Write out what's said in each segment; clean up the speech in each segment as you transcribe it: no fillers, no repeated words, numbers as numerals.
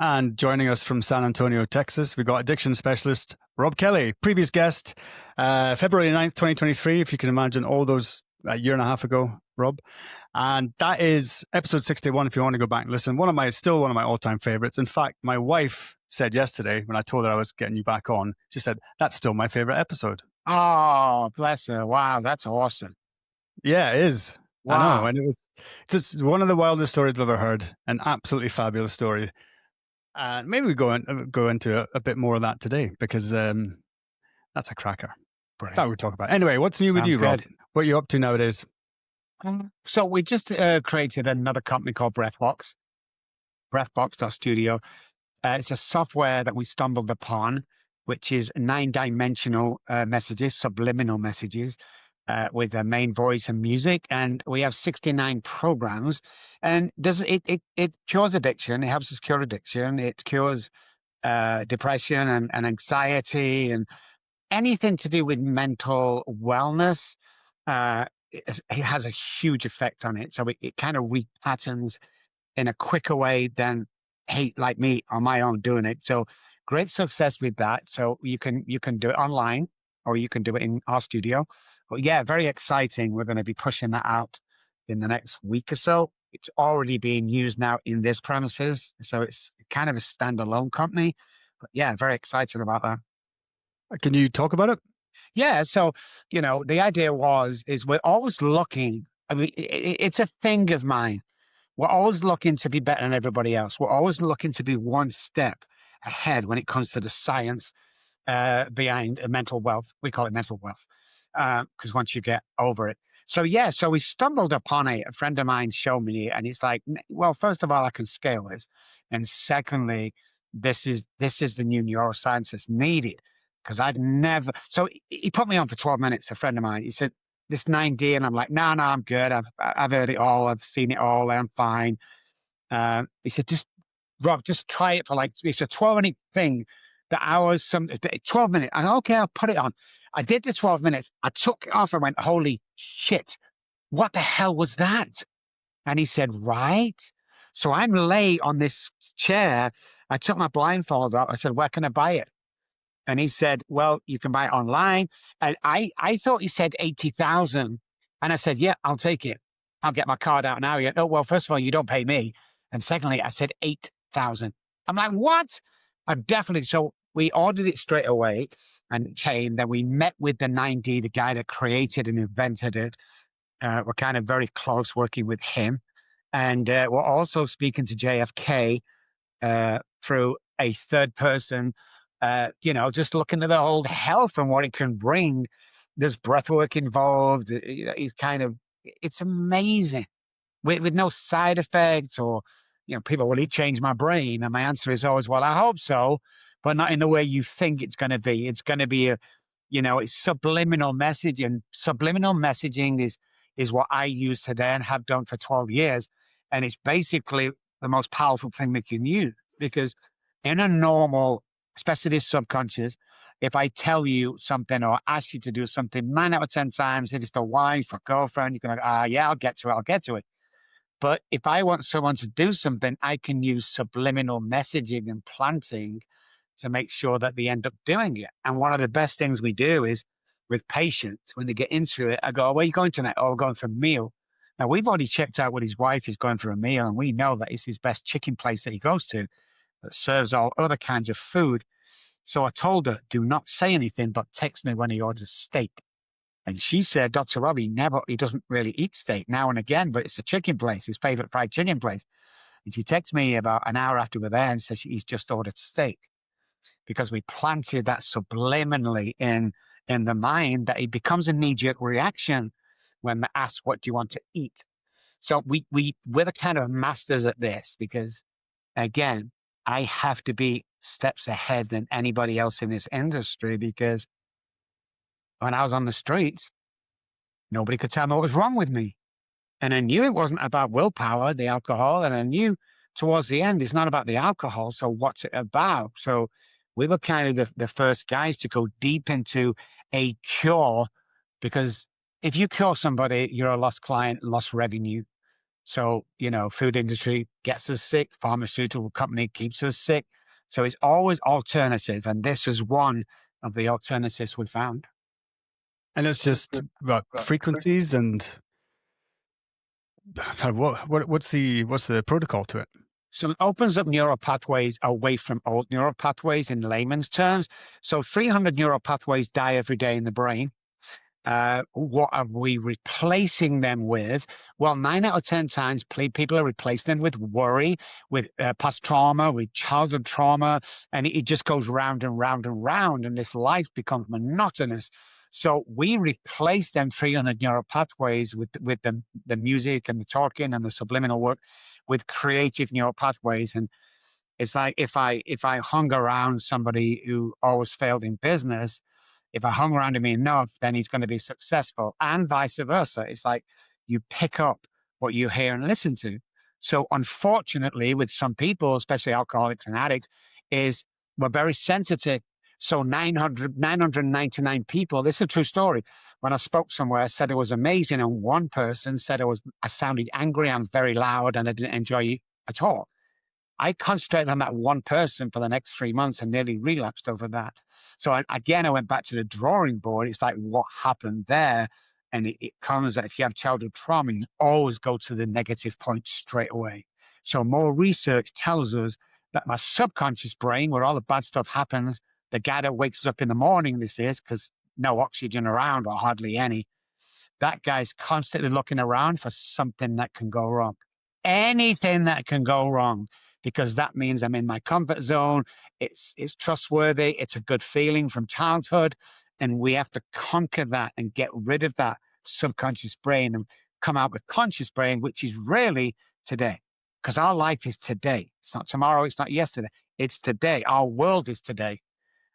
And joining us from San Antonio, Texas, we've got addiction specialist Robb Kelly, previous guest, February 9th, 2023, if you can imagine all those a year and a half ago, Robb. And that is episode 61, if you want to go back and listen. Still one of my all-time favorites. In fact, my wife said yesterday, when I told her I was getting you back on, she said, that's still my favorite episode. Oh, bless her. Wow, that's awesome. Yeah, it is. Wow. I know. And it was just one of the wildest stories I've ever heard. An absolutely fabulous story. And maybe we go into a bit more of that today, because that's a cracker. Brilliant. That we talk about. Anyway, what's new with you, Robb? What are you up to nowadays? So we just created another company called Breathbox, Breathbox.studio. It's a software that we stumbled upon, which is 9-dimensional messages, subliminal messages, with a main voice and music. And we have 69 programs. And it cures addiction. It helps us cure addiction. It cures depression and anxiety and anything to do with mental wellness. It has a huge effect on it. So it kind of repatterns in a quicker way than like me on my own doing it. So great success with that. So you can do it online, or you can do it in our studio. But yeah, very exciting. We're going to be pushing that out in the next week or so. It's already being used now in this premises. So it's kind of a standalone company. But yeah, very excited about that. Can you talk about it? Yeah. So, the idea is we're always looking. I mean, it's a thing of mine. We're always looking to be better than everybody else. We're always looking to be one step ahead when it comes to the science behind mental wealth. We call it mental wealth, because once you get over it. So we stumbled upon it. A friend of mine showed me it, and it's like, well, first of all, I can scale this, and secondly, this is the new neuroscience that's needed, because I'd never. So he put me on for 12 minutes. A friend of mine, he said, this 9D, and I'm like, no, I'm good. I've heard it all. I've seen it all. I'm fine. He said, Robb, just try it for it's a 12-minute thing. The hours, 12 minutes. I said, okay, I'll put it on. I did the 12 minutes. I took it off and went, holy shit, what the hell was that? And he said, right. So I'm lay on this chair. I took my blindfold off. I said, where can I buy it? And he said, well, you can buy it online. And I thought he said 80,000. And I said, yeah, I'll take it. I'll get my card out now. He went, oh, well, first of all, you don't pay me. And secondly, I said 8,000. I'm like, what? I'm definitely. So we ordered it straight away and it came. Then we met with the 9D, the guy that created and invented it. We're kind of very close working with him. And we're also speaking to JFK through a third person. Just looking at the whole health and what it can bring. There's breath work involved. It's amazing with no side effects or, people, will it change my brain? And my answer is always, well, I hope so, but not in the way you think it's going to be. It's going to be it's subliminal messaging. Subliminal messaging is what I use today and have done for 12 years. And it's basically the most powerful thing that you can use, because in a normal, especially this subconscious, if I tell you something or ask you to do something 9 out of 10 times, if it's the wife or girlfriend, you can go, yeah, I'll get to it. But if I want someone to do something, I can use subliminal messaging and planting to make sure that they end up doing it. And one of the best things we do is with patients, when they get into it, I go, where are you going tonight? Oh, we're going for a meal. Now, we've already checked out with his wife is going for a meal, and we know that it's his best chicken place that he goes to that serves all other kinds of food. So I told her, do not say anything, but text me when he orders steak. And she said, Dr. Robbie, he doesn't really eat steak now and again, but it's a chicken place, his favorite fried chicken place. And she texted me about an hour after we're there and said he's just ordered steak, because we planted that subliminally in the mind that it becomes a knee-jerk reaction when they're asked, what do you want to eat? So we're the kind of masters at this, because, again, I have to be steps ahead than anybody else in this industry, because when I was on the streets, nobody could tell me what was wrong with me. And I knew it wasn't about willpower, the alcohol. And I knew towards the end, it's not about the alcohol. So what's it about? So we were kind of the first guys to go deep into a cure, because if you cure somebody, you're a lost client, lost revenue. So, food industry gets us sick, pharmaceutical company keeps us sick. So it's always alternative. And this was one of the alternatives we found. And it's just frequencies and what's the protocol to it? So it opens up neural pathways away from old neural pathways in layman's terms. So 300 neural pathways die every day in the brain. What are we replacing them with? Well, 9 out of 10 times, people are replacing them with worry, with past trauma, with childhood trauma, and it just goes round and round and round, and this life becomes monotonous. So we replace them 300 neural pathways with the music and the talking and the subliminal work with creative neural pathways. And it's like if I hung around somebody who always failed in business, if I hung around him enough, then he's going to be successful, and vice versa. It's like you pick up what you hear and listen to. So unfortunately, with some people, especially alcoholics and addicts, is we're very sensitive. So 999 people, this is a true story. When I spoke somewhere, I said it was amazing, and one person said I sounded angry, I'm very loud, and I didn't enjoy it at all. I concentrated on that one person for the next 3 months and nearly relapsed over that. So I went back to the drawing board. It's like, what happened there? And it comes that if you have childhood trauma, you always go to the negative point straight away. So more research tells us that my subconscious brain, where all the bad stuff happens, the guy that wakes up in the morning, this is because no oxygen around or hardly any, that guy's constantly looking around for something that can go wrong. Anything that can go wrong, because that means I'm in my comfort zone. It's trustworthy. It's a good feeling from childhood. And we have to conquer that and get rid of that subconscious brain and come out with conscious brain, which is really today. Because our life is today. It's not tomorrow. It's not yesterday. It's today. Our world is today.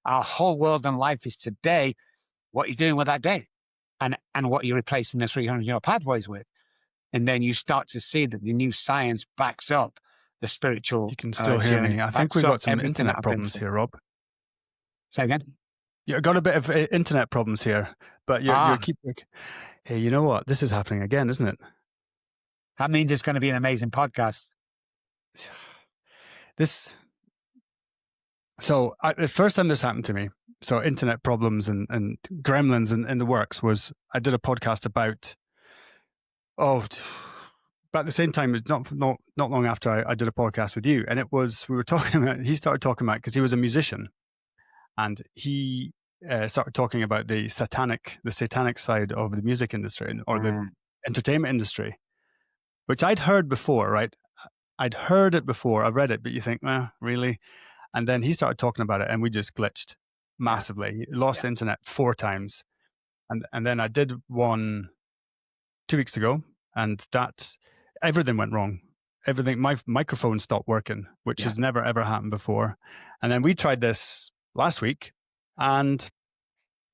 Our whole world and life is today. What are you doing with that day? And what you're replacing the 300 neural pathways with. And then you start to see that the new science backs up the spiritual You can still hear journey. me. I think we've got some internet problems here, Rob. Say again? You've got a bit of internet problems here, but you're keeping. Hey, you know what? This is happening again, isn't it? That means it's going to be an amazing podcast. So the first time this happened to me, so internet problems and gremlins in the works, was I did a podcast about, but at the same time, it's not long after I did a podcast with you, and we were talking about, he started talking about, because he was a musician, and he started talking about the satanic side of the music industry or the entertainment industry, which I'd heard before, right? I'd heard it before, I read it, but you think, really? And then he started talking about it, and we just glitched massively. He lost the internet 4 times. And then I did one 2 weeks ago, and everything went wrong. Everything, my microphone stopped working, which has never, ever happened before. And then we tried this last week, and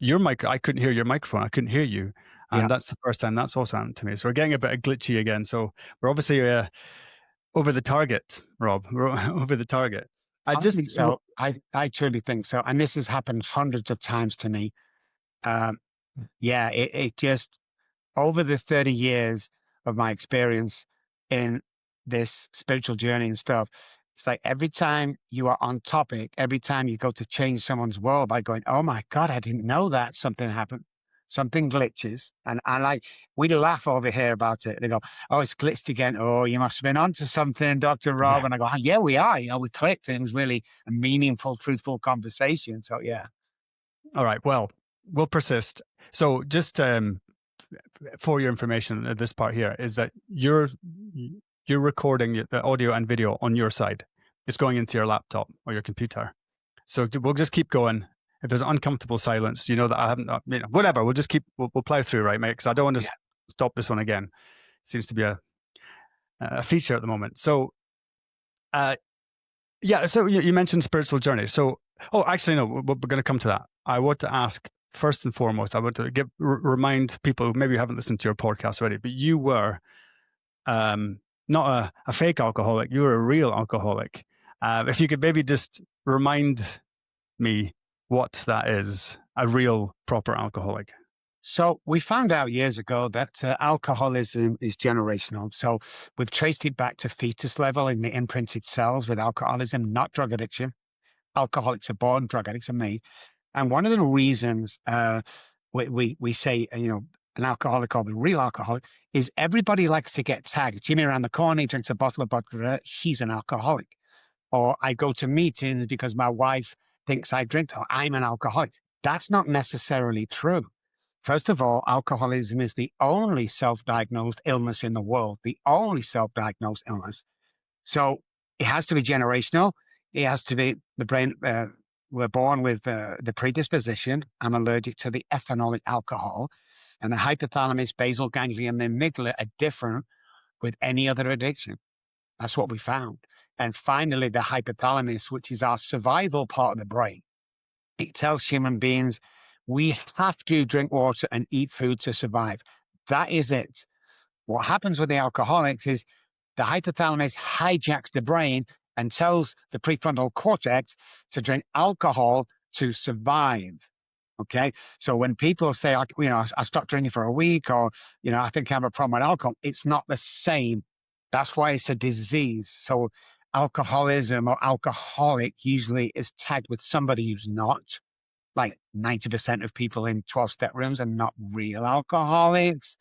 I couldn't hear your microphone. I couldn't hear you. And that's the first time that's also happened to me. So we're getting a bit glitchy again. So we're obviously over the target, Rob. We're over the target. I think so. I truly think so. And this has happened hundreds of times to me. It just, over the 30 years of my experience in this spiritual journey and stuff, it's like every time you are on topic, every time you go to change someone's world by going, oh my God, I didn't know that something happened. Something glitches. And we laugh over here about it. They go, oh, it's glitched again. Oh, you must have been onto something, Dr. Rob. Yeah. And I go, yeah, we are. We clicked, and it was really a meaningful, truthful conversation. So, yeah. All right. Well, we'll persist. So just for your information, this part here is that you're recording the audio and video on your side. It's going into your laptop or your computer. So we'll just keep going. If there's uncomfortable silence, you know that I haven't, whatever, we'll just we'll plow through, right, mate? Because I don't want to stop this one again. It seems to be a feature at the moment. So, so you mentioned spiritual journey. So, actually, no, we're going to come to that. I want to ask, first and foremost, I want to remind people who maybe haven't listened to your podcast already, but you were not a fake alcoholic, you were a real alcoholic. If you could maybe just remind me what that is, a real, proper alcoholic. So we found out years ago that alcoholism is generational. So we've traced it back to fetus level in the imprinted cells with alcoholism, not drug addiction. Alcoholics are born, drug addicts are made. And one of the reasons we say, an alcoholic or the real alcoholic is everybody likes to get tagged. Jimmy around the corner, he drinks a bottle of vodka, he's an alcoholic. Or I go to meetings because my wife thinks I drink, or I'm an alcoholic. That's not necessarily true. First of all, alcoholism is the only self-diagnosed illness in the world, the only self-diagnosed illness. So it has to be generational. It has to be the brain. We're born with the predisposition. I'm allergic to the ethanolic alcohol, and the hypothalamus, basal ganglia, and the amygdala are different with any other addiction. That's what we found. And finally, the hypothalamus, which is our survival part of the brain, it tells human beings we have to drink water and eat food to survive. That is it. What happens with the alcoholics is the hypothalamus hijacks the brain and tells the prefrontal cortex to drink alcohol to survive. Okay. So when people say, I stopped drinking for a week, or, I think I have a problem with alcohol, it's not the same. That's why it's a disease. So alcoholism or alcoholic usually is tagged with somebody who's not. Like 90% of people in 12-step rooms are not real alcoholics.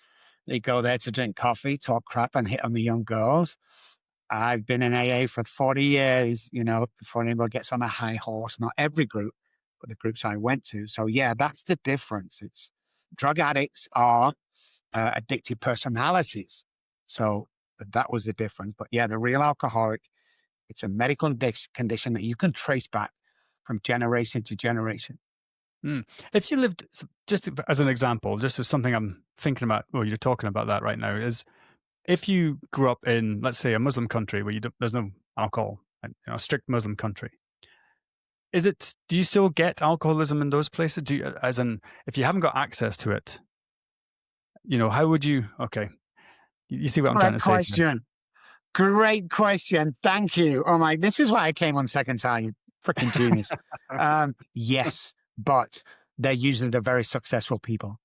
They go there to drink coffee, talk crap, and hit on the young girls. I've been in AA for 40 years, before anybody gets on a high horse. Not every group, but the groups I went to. So, yeah, that's the difference. It's drug addicts are addictive personalities. So that was the difference. But, yeah, the real alcoholic, it's a medical condition that you can trace back from generation to generation. If you lived, just as an example, just as something I'm thinking about, well, you're talking about that right now, is if you grew up in, let's say, a Muslim country where there's no alcohol, a strict Muslim country, do you still get alcoholism in those places? As in, if you haven't got access to it, how would you, okay, you see what I'm trying to say? Great question. Thank you. Oh my, this is why I came on second time. Freaking genius. Yes, but they're usually the very successful people.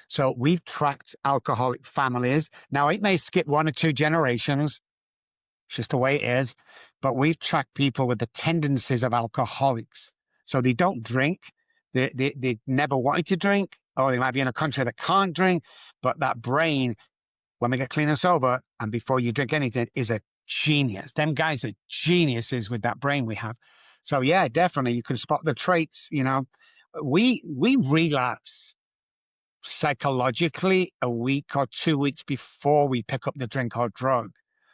So we've tracked alcoholic families. Now it may skip one or two generations. It's just the way it is. But we've tracked people with the tendencies of alcoholics. So they don't drink. They never wanted to drink, or they might be in a country that can't drink, but that brain, when we get clean and sober, and before you drink anything, is a genius. Them guys are geniuses with that brain we have. So yeah, definitely you can spot the traits. We relapse psychologically a week or 2 weeks before we pick up the drink or drug.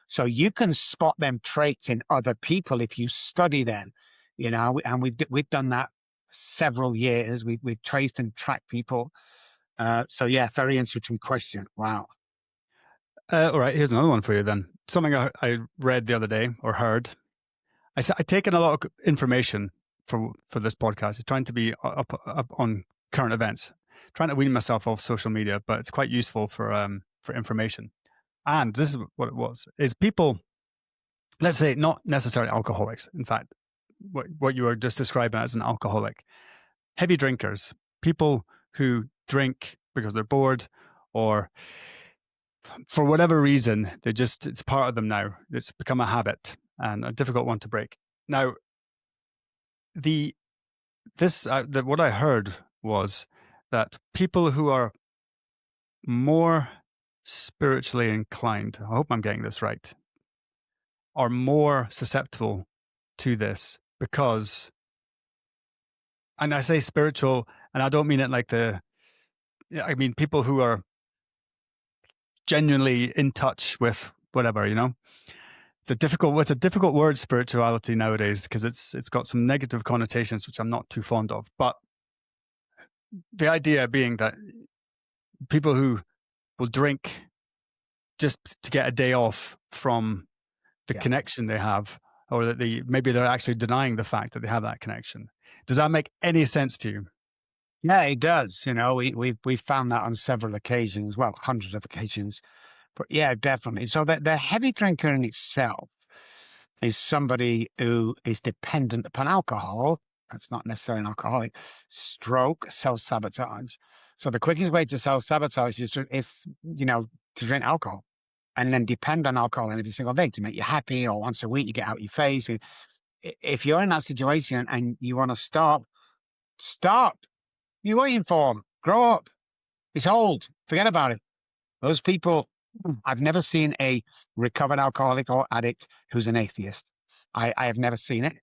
So you can spot them traits in other people if you study them, and we've done that several years. We've traced and tracked people. So yeah, very interesting question. Wow. All right, here's another one for you then. Something I read the other day or heard. I've taken a lot of information for this podcast. It's trying to be up on current events, trying to wean myself off social media, but it's quite useful for information. And this is what it was: is people, let's say, not necessarily alcoholics. In fact, what you were just describing as an alcoholic, heavy drinkers, people who drink because they're bored or for whatever reason, it's part of them now. It's become a habit and a difficult one to break. Now, what I heard was that people who are more spiritually inclined, I hope I'm getting this right, are more susceptible to this because, and I say spiritual, and I don't mean it like I mean people who are genuinely in touch with whatever, It's a difficult word, spirituality, nowadays, because it's got some negative connotations, which I'm not too fond of. But the idea being that people who will drink just to get a day off from the connection they have, or that maybe they're actually denying the fact that they have that connection. Does that make any sense to you? Yeah, it does. We've found that on several occasions, well, hundreds of occasions. But yeah, definitely. So the heavy drinker in itself is somebody who is dependent upon alcohol. That's not necessarily an alcoholic. Stroke, self-sabotage. So the quickest way to self-sabotage is to drink alcohol and then depend on alcohol every single day to make you happy, or once a week you get out your face. If you're in that situation and you want to stop, stop. You're waiting for? Grow up. It's old. Forget about it. Those people, I've never seen a recovered alcoholic or addict who's an atheist. I have never seen it.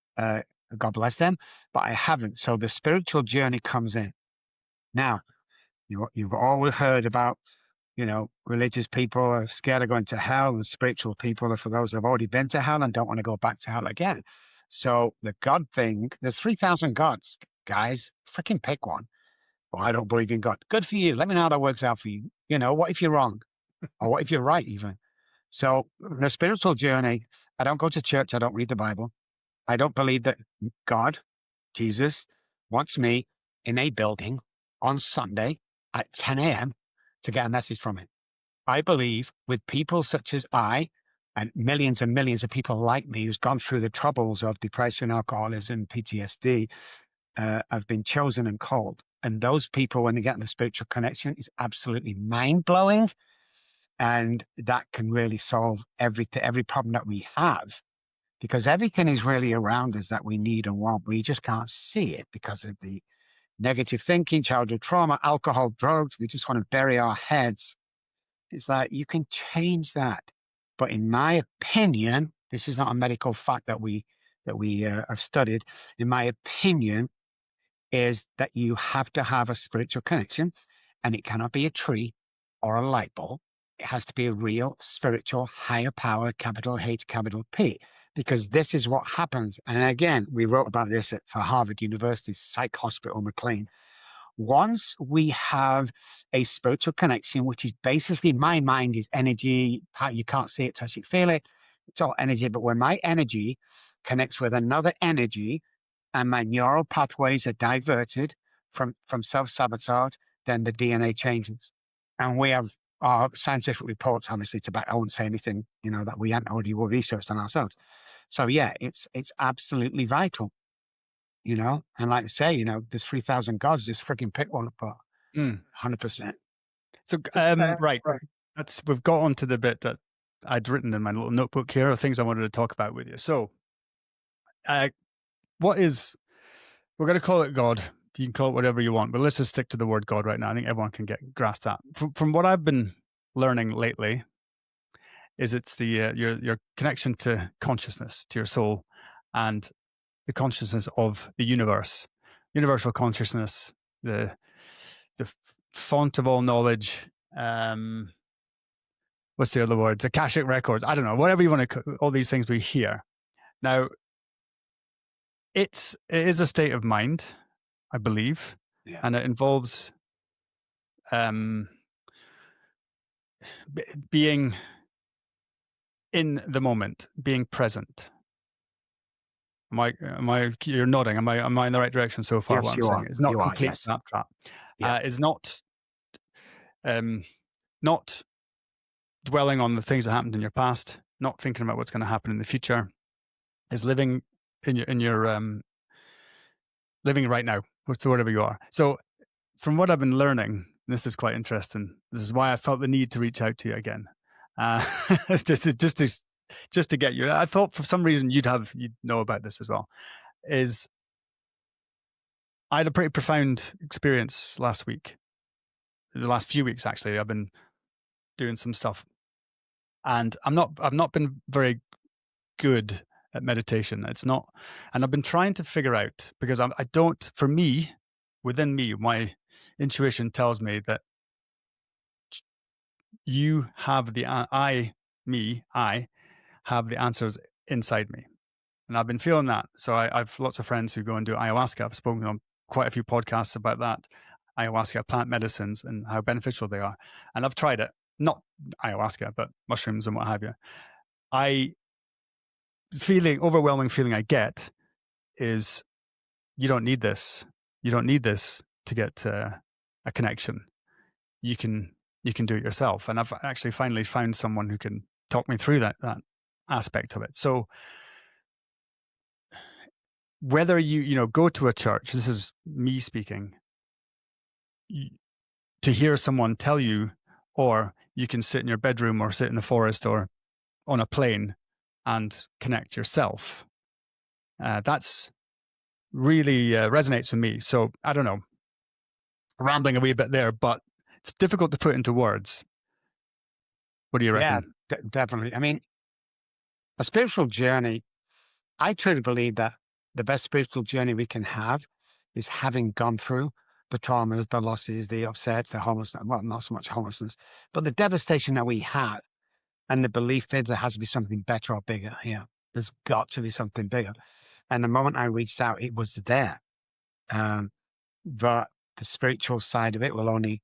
God bless them, but I haven't. So the spiritual journey comes in. Now, you've always heard about, religious people are scared of going to hell, and spiritual people are for those who have already been to hell and don't want to go back to hell again. So the God thing, there's 3,000 gods, guys. Freaking pick one. Well, I don't believe in God. Good for you. Let me know how that works out for you. What if you're wrong? Or what if you're right, even? So the spiritual journey, I don't go to church. I don't read the Bible. I don't believe that God, Jesus, wants me in a building on Sunday at 10 a.m. to get a message from him. I believe with people such as I and millions of people like me who's gone through the troubles of depression, alcoholism, PTSD, have been chosen and called. And those people, when they get in the spiritual connection, is absolutely mind-blowing. And that can really solve every problem that we have, because everything is really around us that we need and want. We just can't see it because of the negative thinking, childhood trauma, alcohol, drugs. We just want to bury our heads. It's like, you can change that. But in my opinion, this is not a medical fact that we have studied. In my opinion, is that you have to have a spiritual connection, and it cannot be a tree or a light bulb. It has to be a real spiritual higher power, capital H, capital P, because this is what happens. And again, we wrote about this for Harvard University's Psych Hospital McLean. Once we have a spiritual connection, which is basically, my mind is energy. You can't see it, touch it, feel it. It's all energy. But when my energy connects with another energy, and my neural pathways are diverted from self-sabotage, then the DNA changes. And we have our scientific reports, obviously, to back. I won't say anything, that we hadn't already researched on ourselves. So yeah, it's absolutely vital, and like I say, there's 3,000 gods, just freaking pick one apart. 100%. So, right. We've got onto the bit that I'd written in my little notebook here of things I wanted to talk about with you. So, we're going to call it God. You can call it whatever you want, but let's just stick to the word God right now. I think everyone can grasp that. From what I've been learning lately, is it's the your connection to consciousness, to your soul, and the consciousness of the universe, universal consciousness, the font of all knowledge. What's the other word? The Akashic records. I don't know. Whatever you want to. All these things we hear now. It is a state of mind, I believe, and it involves being in the moment, being present. Am I? You're nodding. Am I in the right direction so far? Yes, what I'm you saying are. it's not You are, complete yes. snapshot. Yeah. Is not dwelling on the things that happened in your past, not thinking about what's going to happen in the future. Is living in your living right now, whatever you are. So, from what I've been learning, this is quite interesting. This is why I felt the need to reach out to you again, just to get you. I thought for some reason you'd know about this as well. Is I had a pretty profound experience last week. The last few weeks, actually, I've been doing some stuff, and I've not been very good at meditation. It's not, and I've been trying to figure out, because I don't. For me, within me, my intuition tells me that you have I have the answers inside me. And I've been feeling that. So I've lots of friends who go and do ayahuasca. I've spoken on quite a few podcasts about that. Ayahuasca, plant medicines, and how beneficial they are. And I've tried it, not ayahuasca, but mushrooms and what have you. Overwhelming feeling I get is, you don't need this. You don't need this to get a connection. You can do it yourself. And I've actually finally found someone who can talk me through that aspect of it. So whether you go to a church, this is me speaking, to hear someone tell you, or you can sit in your bedroom or sit in the forest or on a plane and connect yourself. That's really resonates with me. So I don't know, rambling a wee bit there, but it's difficult to put into words. What do you Yeah, reckon? definitely. I mean, a spiritual journey, I truly believe that the best spiritual journey we can have is having gone through the traumas, the losses, the upsets, the homelessness. Well, not so much homelessness, but the devastation that we had. And the belief is there has to be something better or bigger here. There's got to be something bigger. And the moment I reached out, it was there. Um, but the spiritual side of it will only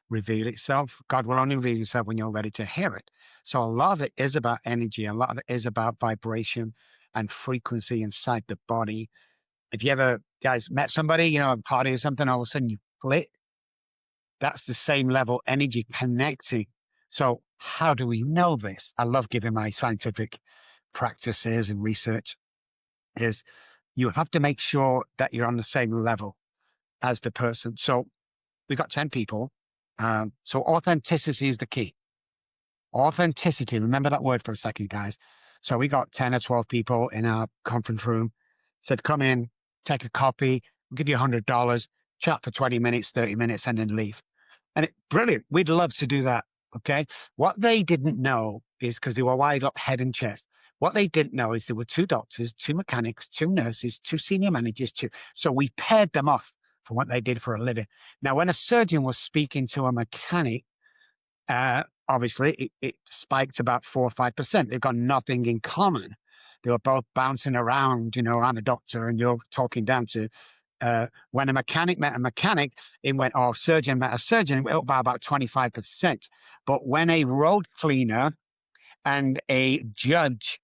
reveal itself. God will only reveal himself when you're ready to hear it. So a lot of it is about energy. A lot of it is about vibration and frequency inside the body. If you ever guys met somebody, a party or something, all of a sudden you click, that's the same level energy connecting. So how do we know this? I love giving my scientific practices and research is you have to make sure that you're on the same level as the person. So we got 10 people. So authenticity is the key. Authenticity. Remember that word for a second, guys. So we got 10 or 12 people in our conference room, said, come in, take a copy, we'll give you $100, chat for 20 minutes, 30 minutes, and then leave. And brilliant. We'd love to do that. Okay. What they didn't know is because they were wide up head and chest. What they didn't know is there were 2 doctors, 2 mechanics, 2 nurses, 2 senior managers, 2. So we paired them off for what they did for a living. Now, when a surgeon was speaking to a mechanic, obviously it spiked about 4 or 5%. They've got nothing in common. They were both bouncing around, I'm a doctor and you're talking down to when a mechanic met a mechanic, it went, oh, surgeon met a surgeon, it went up by about 25%. But when a road cleaner and a judge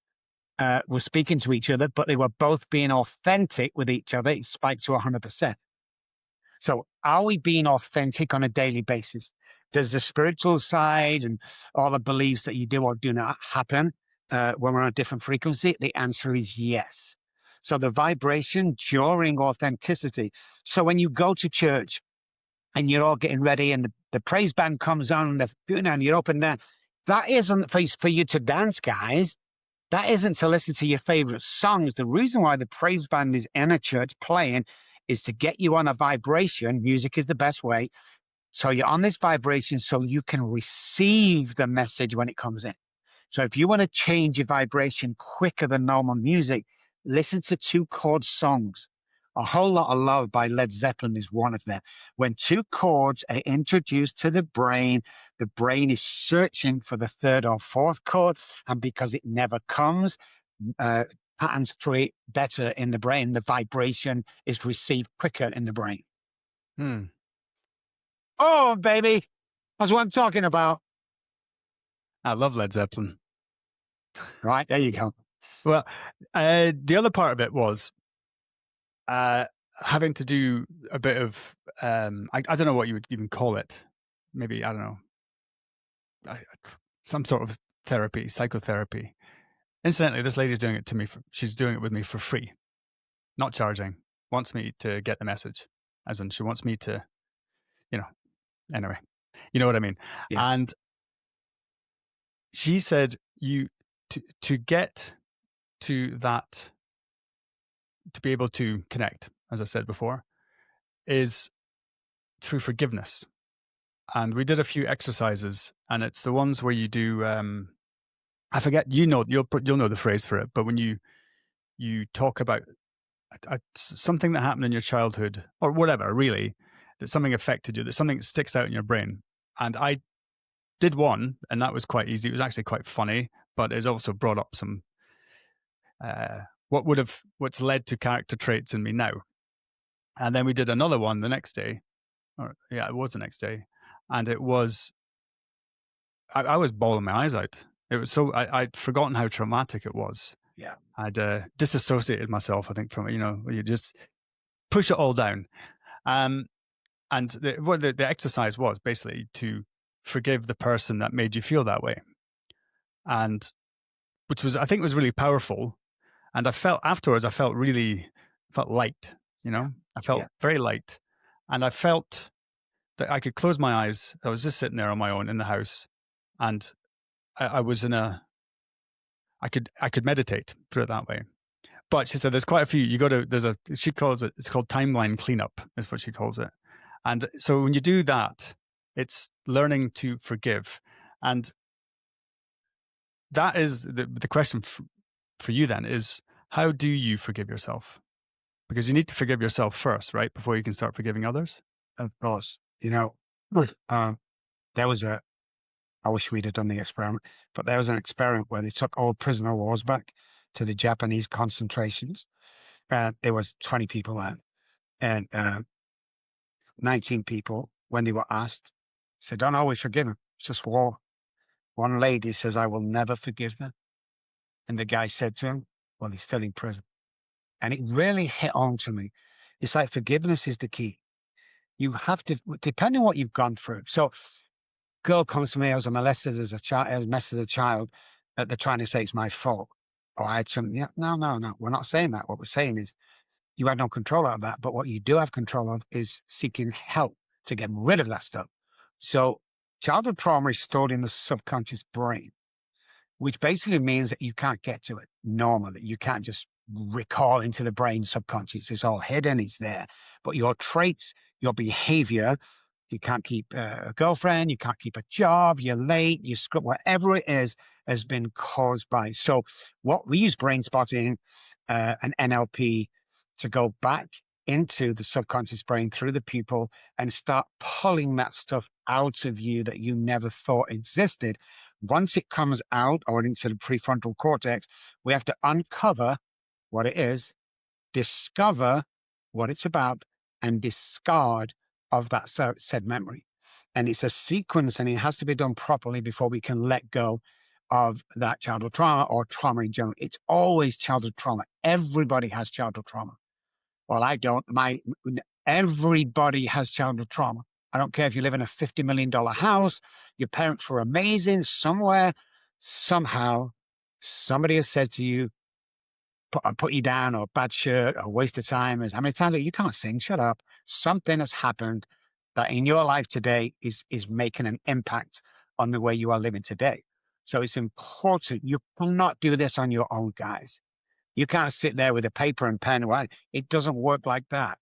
were speaking to each other, but they were both being authentic with each other, it spiked to 100%. So are we being authentic on a daily basis? Does the spiritual side and all the beliefs that you do or do not happen when we're on a different frequency? The answer is yes. So the vibration during authenticity. So when you go to church and you're all getting ready and the praise band comes on and you're open there, that isn't for you to dance, guys. That isn't to listen to your favorite songs. The reason why the praise band is in a church playing is to get you on a vibration. Music is the best way. So you're on this vibration so you can receive the message when it comes in. So if you want to change your vibration quicker than normal music, listen to 2 chord songs. A Whole Lot of Love by Led Zeppelin is one of them. When 2 chords are introduced to the brain is searching for the 3rd or 4th chord. And because it never comes, patterns create better in the brain. The vibration is received quicker in the brain. Hmm. Oh, baby. That's what I'm talking about. I love Led Zeppelin. Right. There you go. Well, the other part of it was having to do a bit of, I don't know what you would even call it. Maybe, I don't know, some sort of therapy, psychotherapy. Incidentally, this lady's doing it to me. She's doing it with me for free, not charging. Wants me to get the message, as in she wants me to, anyway, you know what I mean. Yeah. And she said, to get to that, to be able to connect, as I said before, is through forgiveness. And we did a few exercises, and it's the ones where you do. I forget. You'll know the phrase for it, but when you talk about something that happened in your childhood or whatever, really, that something affected you, that something sticks out in your brain. And I did one, and that was quite easy. It was actually quite funny, but it's also brought up some what's led to character traits in me now. And then we did another one the next day, it was the next day, and it was I was bawling my eyes out. It was so I'd forgotten how traumatic it was. Yeah. I'd disassociated myself, I think, from it. You just push it all down. And what the exercise was basically to forgive the person that made you feel that way, and which was, I think, was really powerful. And I felt afterwards, I felt really felt light. Yeah. I felt Yeah. very light, and I felt that I could close my eyes. I was just sitting there on my own in the house, and I was I could meditate, put it that way. But she said there's quite a few. She calls it's called timeline cleanup, is what she calls it. And so when you do that, it's learning to forgive. And that is the question for you then is, how do you forgive yourself? Because you need to forgive yourself first, right? Before you can start forgiving others. Of course, there was I wish we'd have done the experiment, but there was an experiment where they took all prisoner of wars back to the Japanese concentrations. There was 20 people there, and 19 people, when they were asked, said, "Don't always forgive them. It's just war." One lady says, "I will never forgive them." And the guy said to him, "Well, he's still in prison." And it really hit home to me. It's like forgiveness is the key. You have to, depending on what you've gone through. So, girl comes to me, I was molested as a child, I was molested as a child. They're trying to say it's my fault. Or I had something. Yeah, no, no, no. We're not saying that. What we're saying is you had no control of that. But what you do have control of is seeking help to get rid of that stuff. So, childhood trauma is stored in the subconscious brain, which basically means that you can't get to it normally. You can't just recall into the brain subconscious. It's all hidden, it's there. But your traits, your behavior, you can't keep a girlfriend, you can't keep a job, you're late, you screw, whatever it is, has been caused by. So what we use brain spotting and NLP to go back into the subconscious brain through the pupil and start pulling that stuff out of you that you never thought existed. Once it comes out or into the prefrontal cortex, we have to uncover what it is, discover what it's about, and discard of that said memory. And it's a sequence, and it has to be done properly before we can let go of that childhood trauma or trauma in general. It's always childhood trauma. Everybody has childhood trauma. Well, I don't. Everybody has childhood trauma. I don't care if you live in a $50 million house, your parents were amazing, somewhere, somehow, somebody has said to you, put you down, or bad shirt, or waste of time. How many times you can't sing? Shut up. Something has happened that in your life today is making an impact on the way you are living today. So it's important. You cannot do this on your own, guys. You can't sit there with a paper and pen. Right? It doesn't work like that.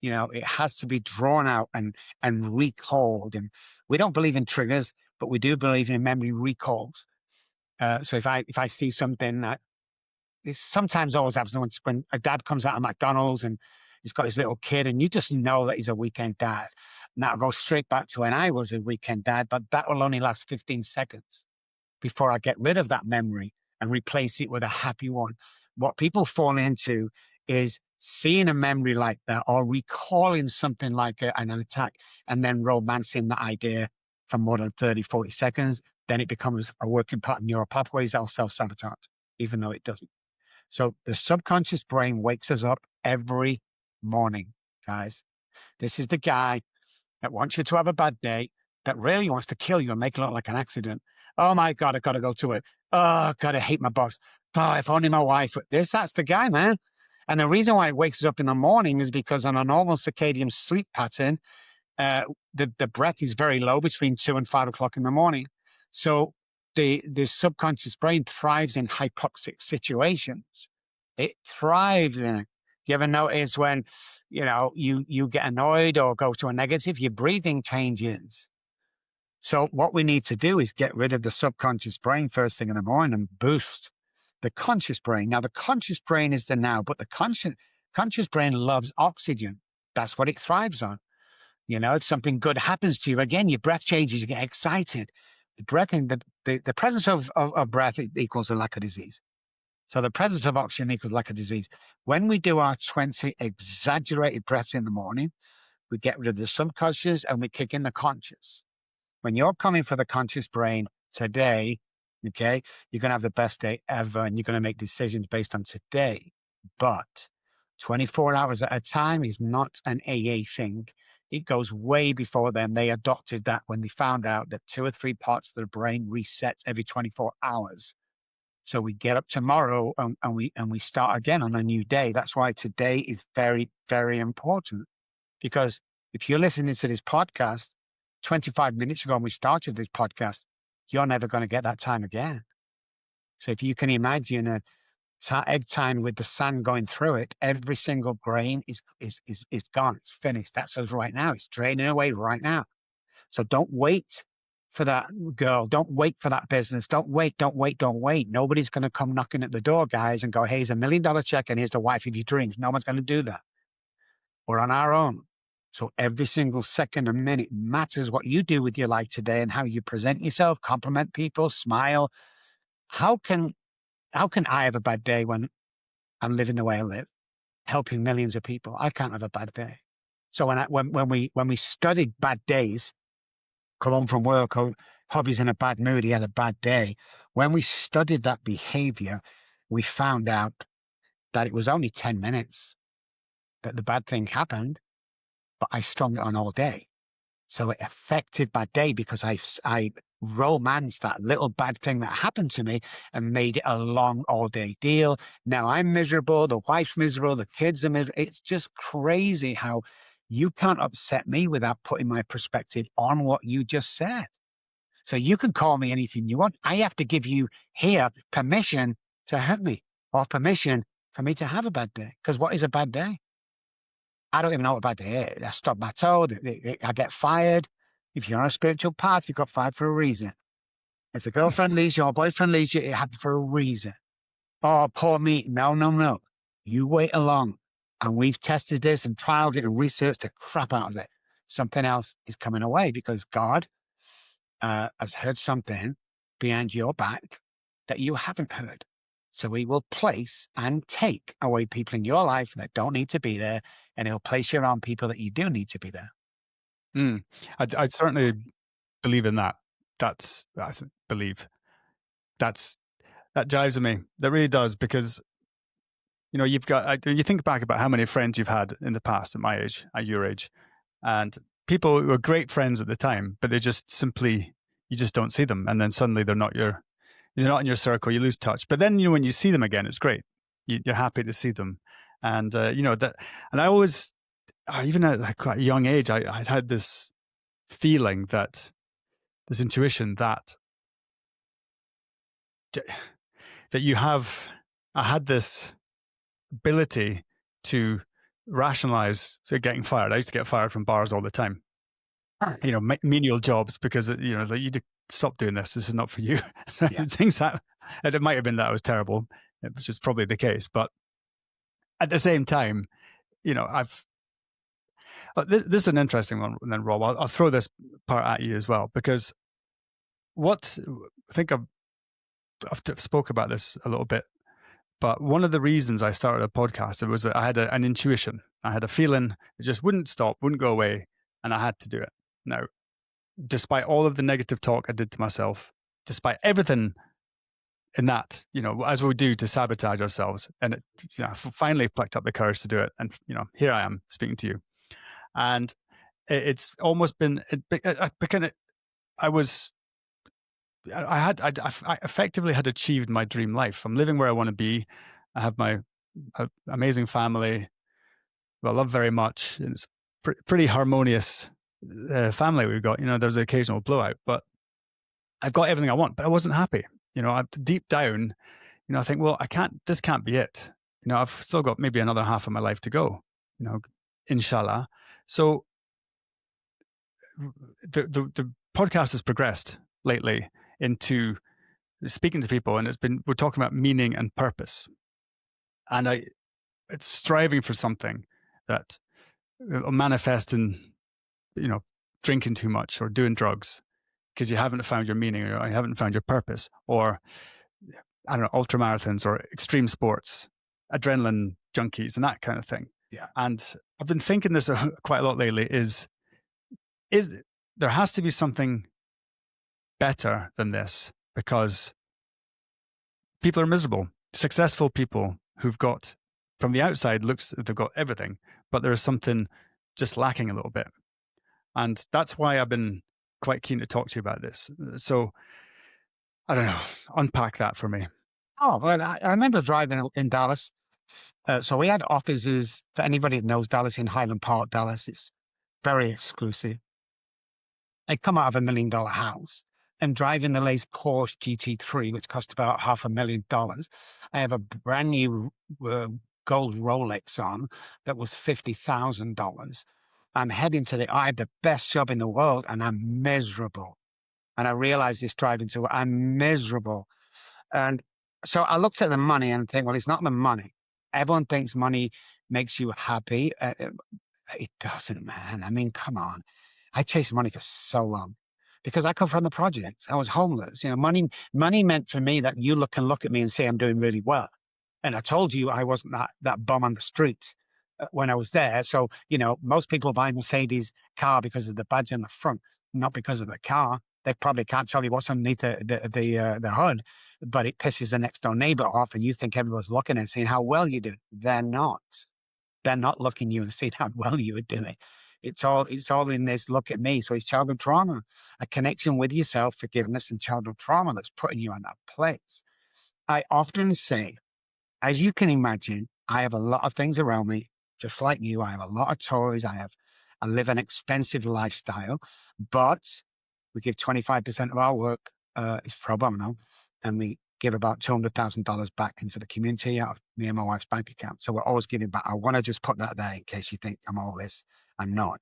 It has to be drawn out and recalled. And we don't believe in triggers, but we do believe in memory recalls. So if I see something that this sometimes always happens when a dad comes out of McDonald's and he's got his little kid, and you just know that he's a weekend dad. And that'll go straight back to when I was a weekend dad, but that will only last 15 seconds before I get rid of that memory and replace it with a happy one. What people fall into is seeing a memory like that or recalling something like an attack and then romancing that idea for more than 30, 40 seconds. Then it becomes a working pattern, neural pathways that'll self-sabotage, even though it doesn't. So the subconscious brain wakes us up every morning, guys. This is the guy that wants you to have a bad day, that really wants to kill you and make it look like an accident. Oh my God, I've got to go to it. Oh God, I hate my boss. Oh, if only my wife. That's the guy, man. And the reason why it wakes us up in the morning is because on a normal circadian sleep pattern, the breath is very low between 2 and 5 o'clock in the morning. So the subconscious brain thrives in hypoxic situations. It thrives in it. You ever notice when, you get annoyed or go to a negative, your breathing changes. So what we need to do is get rid of the subconscious brain first thing in the morning and boost the conscious brain. Now, the conscious brain is the now, but the conscious brain loves oxygen. That's what it thrives on. If something good happens to you, again, your breath changes, you get excited. The breath in the presence of breath equals a lack of disease. So the presence of oxygen equals lack of disease. When we do our 20 exaggerated breaths in the morning, we get rid of the subconscious and we kick in the conscious. When you're coming for the conscious brain today, okay, you're going to have the best day ever and you're going to make decisions based on today. But 24 hours at a time is not an AA thing. It goes way before then. They adopted that when they found out that 2 or 3 parts of the brain reset every 24 hours. So we get up tomorrow and we start again on a new day. That's why today is very, very important, because If you're listening to this podcast 25 minutes ago when we started this podcast, you're never going to get that time again. So if you can imagine a egg time with the sand going through it, every single grain is gone. It's finished. That's us right now. It's draining away right now. So don't wait for that girl. Don't wait for that business. Don't wait. Nobody's going to come knocking at the door, guys, and go, hey, here's $1 million check and here's the wife of your dreams. No one's going to do that. We're on our own. So every single second and minute matters what you do with your life today and how you present yourself, compliment people, smile. How can I have a bad day when I'm living the way I live, helping millions of people? I can't have a bad day. So when we studied bad days, come home from work, or hubby's in a bad mood, he had a bad day. When we studied that behavior, we found out that it was only 10 minutes that the bad thing happened, but I strung it on all day. So it affected my day because I romanced that little bad thing that happened to me and made it a long all day deal. Now I'm miserable. The wife's miserable. The kids are miserable. It's just crazy how you can't upset me without putting my perspective on what you just said. So you can call me anything you want. I have to give you here permission to hurt me or permission for me to have a bad day. Because what is a bad day? I don't even know what bad day is. I stub my toe. I get fired. If you're on a spiritual path, you got fired for a reason. If the girlfriend leaves you or boyfriend leaves you, it happened for a reason. Oh, poor me. No. You wait along. And we've tested this and trialed it and researched the crap out of it. Something else is coming away because God has heard something behind your back that you haven't heard. So he will place and take away people in your life that don't need to be there, and he'll place you around people that you do need to be there. I certainly believe in that. That jives with me. That really does, because you've got, you think back about how many friends you've had in the past at my age, at your age, and people who were great friends at the time, but they just simply, you just don't see them, and then suddenly they're not in your circle. You lose touch, but then when you see them again, it's great. You're happy to see them, and that. And I always, even at quite a young age, I had this feeling, this intuition that I had this ability to rationalize getting fired. I used to get fired from bars all the time. Menial jobs, because you stop doing this. This is not for you. Things that, and it might have been that I was terrible, which is probably the case. But at the same time, this is an interesting one. And then, Rob, I'll throw this part at you as well, because I think I've spoke about this a little bit, but one of the reasons I started a podcast, it was that I had an intuition. I had a feeling it just wouldn't stop, wouldn't go away, and I had to do it. Now, despite all of the negative talk I did to myself, despite everything in that, as we do to sabotage ourselves, and it, I finally plucked up the courage to do it, and here I am speaking to you, and it's almost been I effectively had achieved my dream life. I'm living where I want to be. I have my amazing family who I love very much. And it's pretty harmonious family we've got. There's an occasional blowout, but I've got everything I want, but I wasn't happy. Deep down, I think, well, this can't be it. I've still got maybe another half of my life to go, inshallah. So the podcast has progressed lately into speaking to people, and we're talking about meaning and purpose, and it's striving for something that will manifest in drinking too much or doing drugs because you haven't found your meaning, or you haven't found your purpose, or I don't know, ultra marathons or extreme sports, adrenaline junkies and that kind of thing. Yeah. And I've been thinking this quite a lot lately, is there has to be something better than this, because people are miserable. Successful people who've got, from the outside, looks they've got everything, but there is something just lacking a little bit. And that's why I've been quite keen to talk to you about this. So I don't know, unpack that for me. Oh, well, I remember driving in Dallas. So we had offices, for anybody that knows Dallas, in Highland Park, Dallas. It's very exclusive. I come out of $1 million house. I'm driving the latest Porsche GT3, which cost about $500,000. I have a brand new gold Rolex on that was $50,000. I'm heading to I have the best job in the world, and I'm miserable. And I realized this driving to I'm miserable. And so I looked at the money and think, well, it's not the money. Everyone thinks money makes you happy. It doesn't, man. I mean, come on. I chased money for so long because I come from the projects. I was homeless. Money meant for me that you can look at me and say I'm doing really well. And I told you I wasn't that bum on the streets when I was there. So, most people buy Mercedes car because of the badge on the front, not because of the car. They probably can't tell you what's underneath the hood, but it pisses the next door neighbor off, and you think everyone's looking and seeing how well you do. They're not. They're not looking at you and seeing how well you are doing. It's all in this look at me. So it's childhood trauma, a connection with yourself, forgiveness, and childhood trauma that's putting you in that place. I often say, as you can imagine, I have a lot of things around me, just like you. I have a lot of toys. I live an expensive lifestyle, but we give 25% of our work is pro bono, and we give about $200,000 back into the community out of me and my wife's bank account. So we're always giving back. I want to just put that there in case you think I'm all this. I'm not.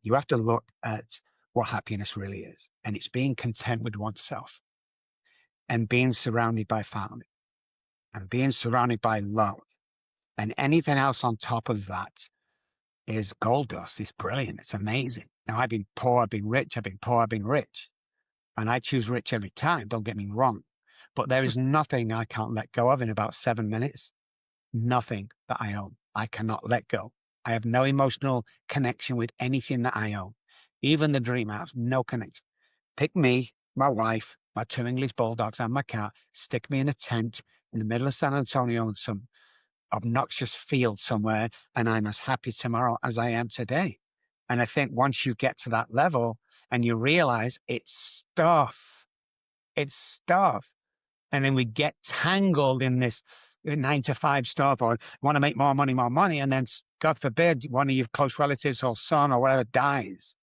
You have to look at what happiness really is, and it's being content with oneself and being surrounded by family and being surrounded by love, and anything else on top of that is gold dust. It's brilliant. It's amazing. Now, I've been poor, I've been rich, I've been poor, I've been rich. And I choose rich every time, don't get me wrong. But there is nothing I can't let go of in about 7 minutes. Nothing that I own. I cannot let go. I have no emotional connection with anything that I own. Even the dream house, no connection. Pick me, my wife, my 2 English bulldogs, and my cat, stick me in a tent in the middle of San Antonio in some obnoxious field somewhere, and I'm as happy tomorrow as I am today. And I think once you get to that level and you realize it's stuff. And then we get tangled in this 9 to 5 stuff, or want to make more money. And then, God forbid, one of your close relatives or son or whatever dies.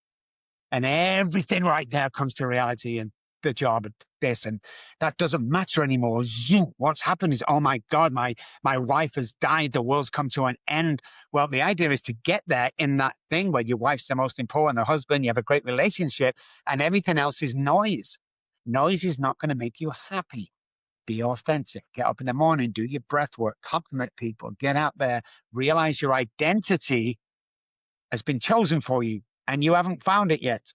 And everything right there comes to reality, and the job and this, and that doesn't matter anymore. Zoom. What's happened is, oh my God, my wife has died. The world's come to an end. Well, the idea is to get there in that thing where your wife's the most important, the husband, you have a great relationship, and everything else is noise. Noise is not going to make you happy. Be authentic. Get up in the morning, do your breath work, compliment people, get out there, realize your identity has been chosen for you and you haven't found it yet.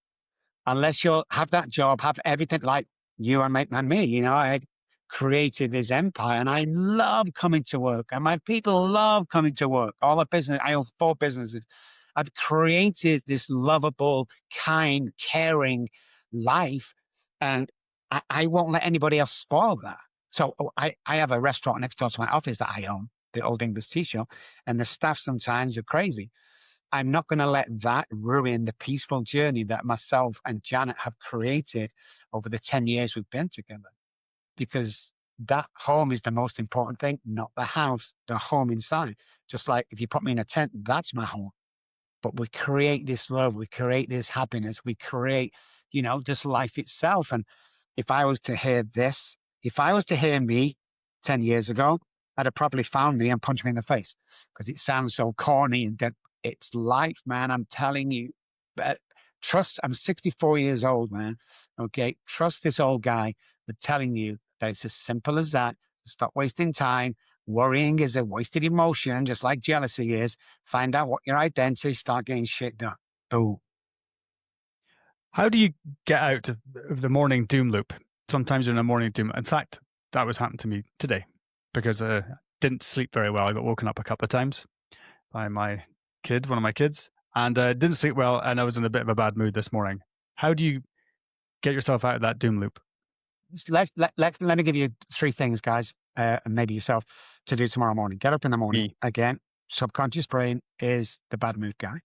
Unless you'll have that job, have everything like you and me. I created this empire and I love coming to work, and my people love coming to work. All the business, I own 4 businesses. I've created this lovable, kind, caring life, and I won't let anybody else spoil that. So I have a restaurant next door to my office that I own, the Old English Tea Shop, and the staff sometimes are crazy. I'm not going to let that ruin the peaceful journey that myself and Janet have created over the 10 years we've been together. Because that home is the most important thing, not the house, the home inside. Just like if you put me in a tent, that's my home. But we create this love, we create this happiness, we create, just life itself. And if I was to hear this, if I was to hear me 10 years ago, I'd have probably found me and punched me in the face because it sounds so corny and dead. It's life, man. I'm telling you. But trust, I'm 64 years old, man. Okay. Trust this old guy for telling you that it's as simple as that. Stop wasting time. Worrying is a wasted emotion, just like jealousy is. Find out what your identity, start getting shit done. Boom. How do you get out of the morning doom loop? Sometimes you're in a morning doom. In fact, that was happened to me today because I didn't sleep very well. I got woken up a couple of times by my kid, one of my kids, and didn't sleep well, and I was in a bit of a bad mood this morning. How do you get yourself out of that doom loop? Let me give you 3 things, guys, and maybe yourself, to do tomorrow morning. Get up in the morning. Me. Again, subconscious brain is the bad mood guy.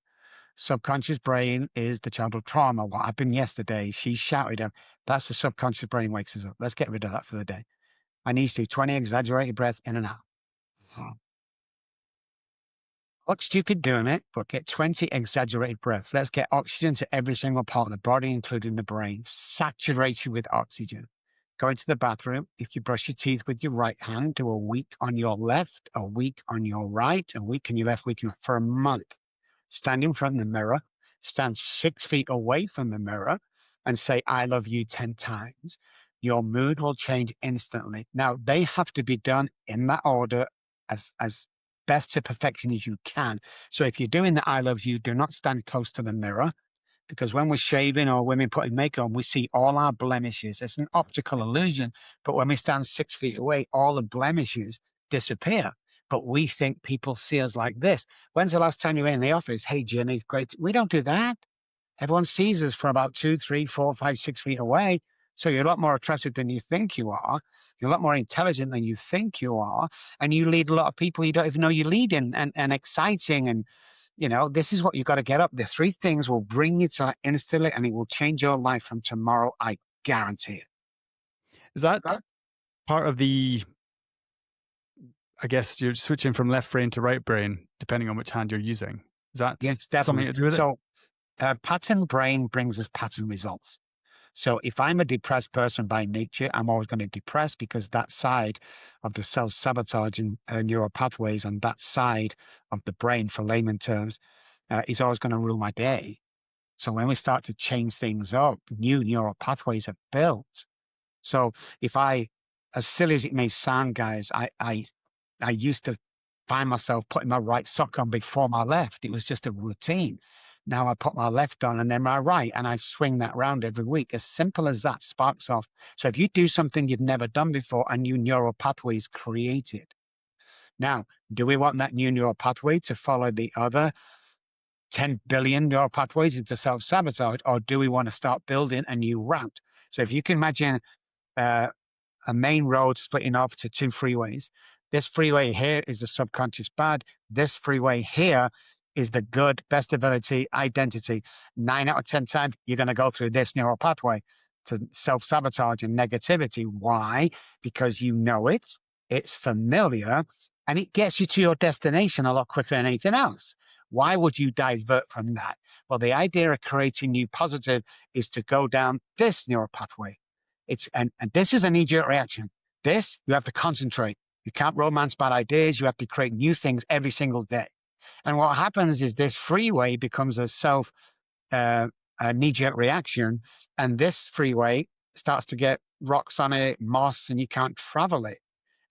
Subconscious brain is the childhood trauma. What happened yesterday? She shouted. That's the subconscious brain wakes us up. Let's get rid of that for the day. I need to do 20 exaggerated breaths in and out. Look stupid doing it, but get 20 exaggerated breaths. Let's get oxygen to every single part of the body, including the brain, saturated with oxygen. Go into the bathroom. If you brush your teeth with your right hand, do a week on your left, a week on your right, a week on your left, week on, for a month. Stand in front of the mirror, stand 6 feet away from the mirror, and say, I love you 10 times. Your mood will change instantly. Now, they have to be done in that order as best to perfection as you can. So if you're doing the I love you, do not stand close to the mirror, because when we're shaving or women putting makeup on, we see all our blemishes. It's an optical illusion. But when we stand 6 feet away, all the blemishes disappear. But we think people see us like this. When's the last time you were in the office? Hey, Jimmy, great. We don't do that. Everyone sees us from about 2, 3, 4, 5, 6 feet away. So you're a lot more attractive than you think you are. You're a lot more intelligent than you think you are. And you lead a lot of people you don't even know you're leading, and exciting. And, this is what you've got to get up. The three things will bring you to that instantly, and it will change your life from tomorrow. I guarantee it. Is that part of the, I guess you're switching from left brain to right brain, depending on which hand you're using? Is that Yes, something definitely. to do with it? So pattern brain brings us pattern results. So if I'm a depressed person by nature, I'm always going to depress, because that side of the self-sabotage and neural pathways on that side of the brain, for layman terms, is always going to rule my day. So when we start to change things up, new neural pathways are built. So if I, as silly as it may sound, guys, I used to find myself putting my right sock on before my left. It was just a routine. Now I put my left on and then my right, and I swing that round every week. As simple as that, sparks off. So if you do something you've never done before, a new neural pathway is created. Now, do we want that new neural pathway to follow the other 10 billion neural pathways into self-sabotage, or do we want to start building a new route? So if you can imagine uh, a main road splitting off to two freeways. This freeway here is the subconscious bad. This freeway here is the good, best ability, identity. 9 out of 10 times, you're going to go through this neural pathway to self-sabotage and negativity. Why? Because you know it, it's familiar, and it gets you to your destination a lot quicker than anything else. Why would you divert from that? Well, the idea of creating new positive is to go down this neural pathway. And this is a knee-jerk reaction. This, you have to concentrate. You can't romance bad ideas. You have to create new things every single day. And what happens is this freeway becomes a knee-jerk reaction, and this freeway starts to get rocks on it, moss, and you can't travel it.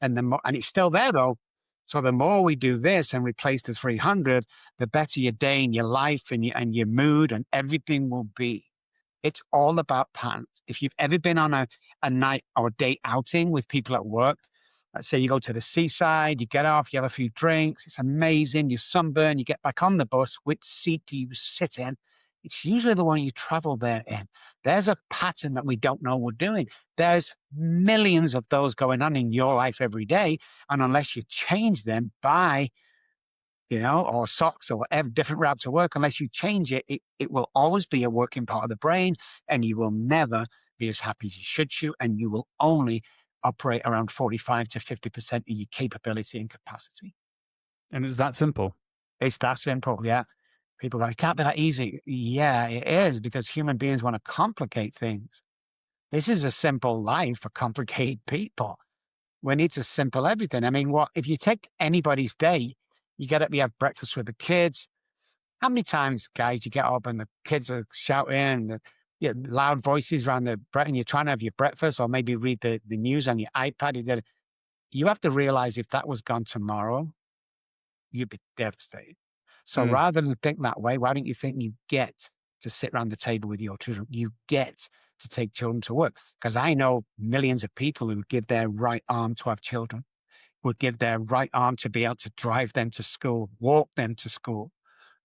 And it's still there though. So the more we do this and replace the 300, the better your day and your life and your mood and everything will be. It's all about patterns. If you've ever been on a night or a day outing with people at work, let's say you go to the seaside, you get off, you have a few drinks, it's amazing, you sunburn, you get back on the bus, which seat do you sit in? It's usually the one you travel there in. There's a pattern that we don't know we're doing. There's millions of those going on in your life every day. And unless you change them by or socks or whatever, different route to work, unless you change it, it will always be a working part of the brain, and you will never be as happy as you should, and you will only operate around 45 to 50% of your capability and capacity. And it's that simple. It's that simple, yeah. People go, it can't be that easy. Yeah, it is, because human beings want to complicate things. This is a simple life for complicated people. We need to simple everything. I mean, what if you take anybody's day, you get up, you have breakfast with the kids. How many times, guys, you get up and the kids are shouting and loud voices around the bread, and you're trying to have your breakfast or maybe read the news on your iPad? You have to realize if that was gone tomorrow, you'd be devastated. So Mm. rather than think that way, why don't you think you get to sit around the table with your children? You get to take children to work. Because I know millions of people who would give their right arm to have children, would give their right arm to be able to drive them to school, walk them to school,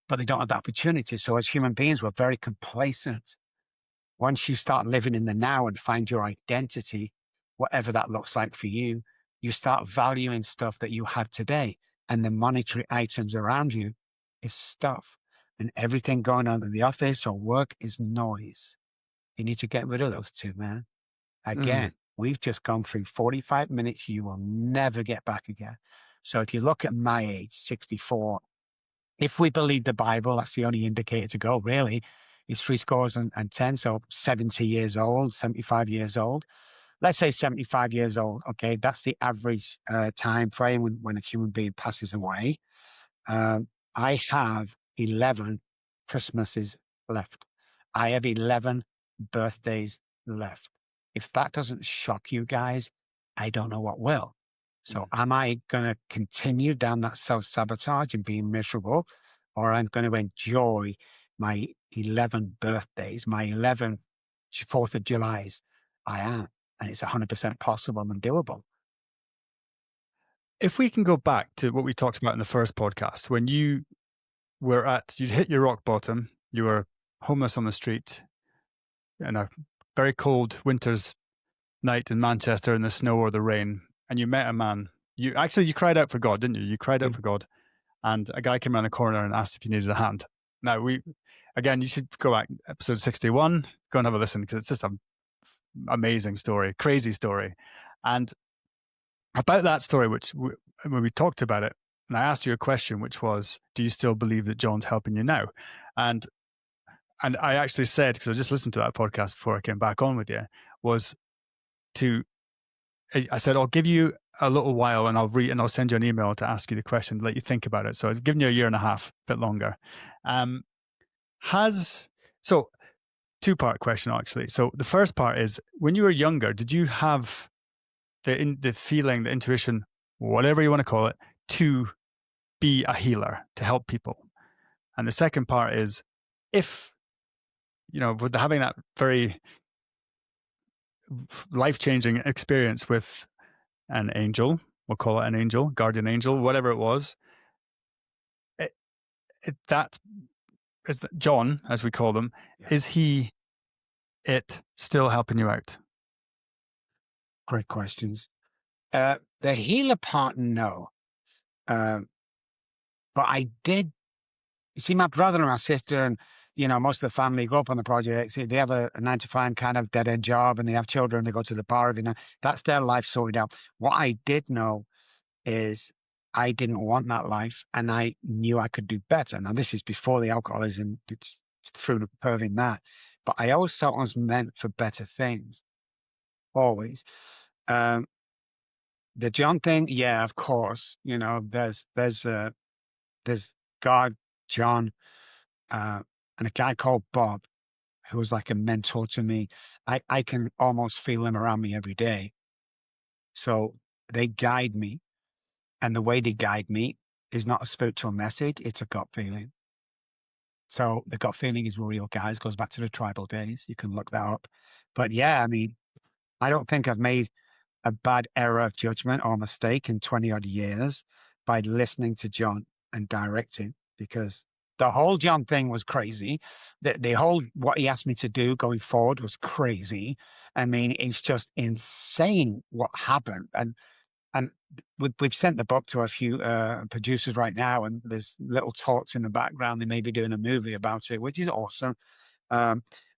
but they don't have the opportunity. So as human beings, we're very complacent. Once you start living in the now and find your identity, whatever that looks like for you, you start valuing stuff that you have today. And the monetary items around you is stuff. And everything going on in the office or work is noise. You need to get rid of those two, man. Mm. Again, we've just gone through 45 minutes you will never get back again. So if you look at my age, 64, If we believe the Bible, that's the only indicator to go, really. He's 70 and 10, so 70 years old, 75 years old. Let's say 75 years old. Okay, that's the average time frame when a human being passes away. I have 11 Christmases left. I have 11 birthdays left. If that doesn't shock you guys, I don't know what will. So am I going to continue down that self-sabotage and being miserable, or I'm going to enjoy my 11 birthdays, my 11 4th of Julys? I am. And it's 100% possible and doable. If we can go back to what we talked about in the first podcast, when you'd hit your rock bottom, you were homeless on the street in a very cold winter's night in Manchester in the snow or the rain, and you met a man. You cried out for God, didn't you? You cried out for God, and a guy came around the corner and asked if you needed a hand. Now, you should go back, episode 61, go and have a listen, because it's just an amazing story, crazy story. And about that story, when we talked about it, and I asked you a question, which was, do you still believe that John's helping you now? And I actually said, because I just listened to that podcast before I came back on with you, I said, I'll give you a little while and I'll send you an email to ask you the question, let you think about it. So I've given you a year and a half, a bit longer. Two-part question, actually. So the first part is, when you were younger, did you have the feeling, the intuition, whatever you want to call it, to be a healer, to help people? And the second part is, if, with having that very life-changing experience with an angel, we'll call it an angel, guardian angel, whatever it was, that is John, as we call them, is he still helping you out? Great questions. The healer part, no. But I did. You see, my brother and my sister and, most of the family grew up on the project. See, they have a 9 to 5 kind of dead-end job, and they have children. They go to the bar every night. That's their life sorted out. What I did know is I didn't want that life, and I knew I could do better. Now, this is before the alcoholism. It's through the perv in that. But I always thought I was meant for better things. Always. The John thing, yeah, of course. There's God, John, and a guy called Bob, who was like a mentor to me. I can almost feel him around me every day. So they guide me, and the way they guide me is not a spiritual message; it's a gut feeling. So the gut feeling is real, guys. Goes back to the tribal days. You can look that up. But yeah, I mean, I don't think I've made a bad error of judgment or mistake in 20 odd years by listening to John and directing, because the whole John thing was crazy. The whole, what he asked me to do going forward was crazy. I mean, it's just insane what happened. And we've sent the book to a few producers right now, and there's little talks in the background. They may be doing a movie about it, which is awesome.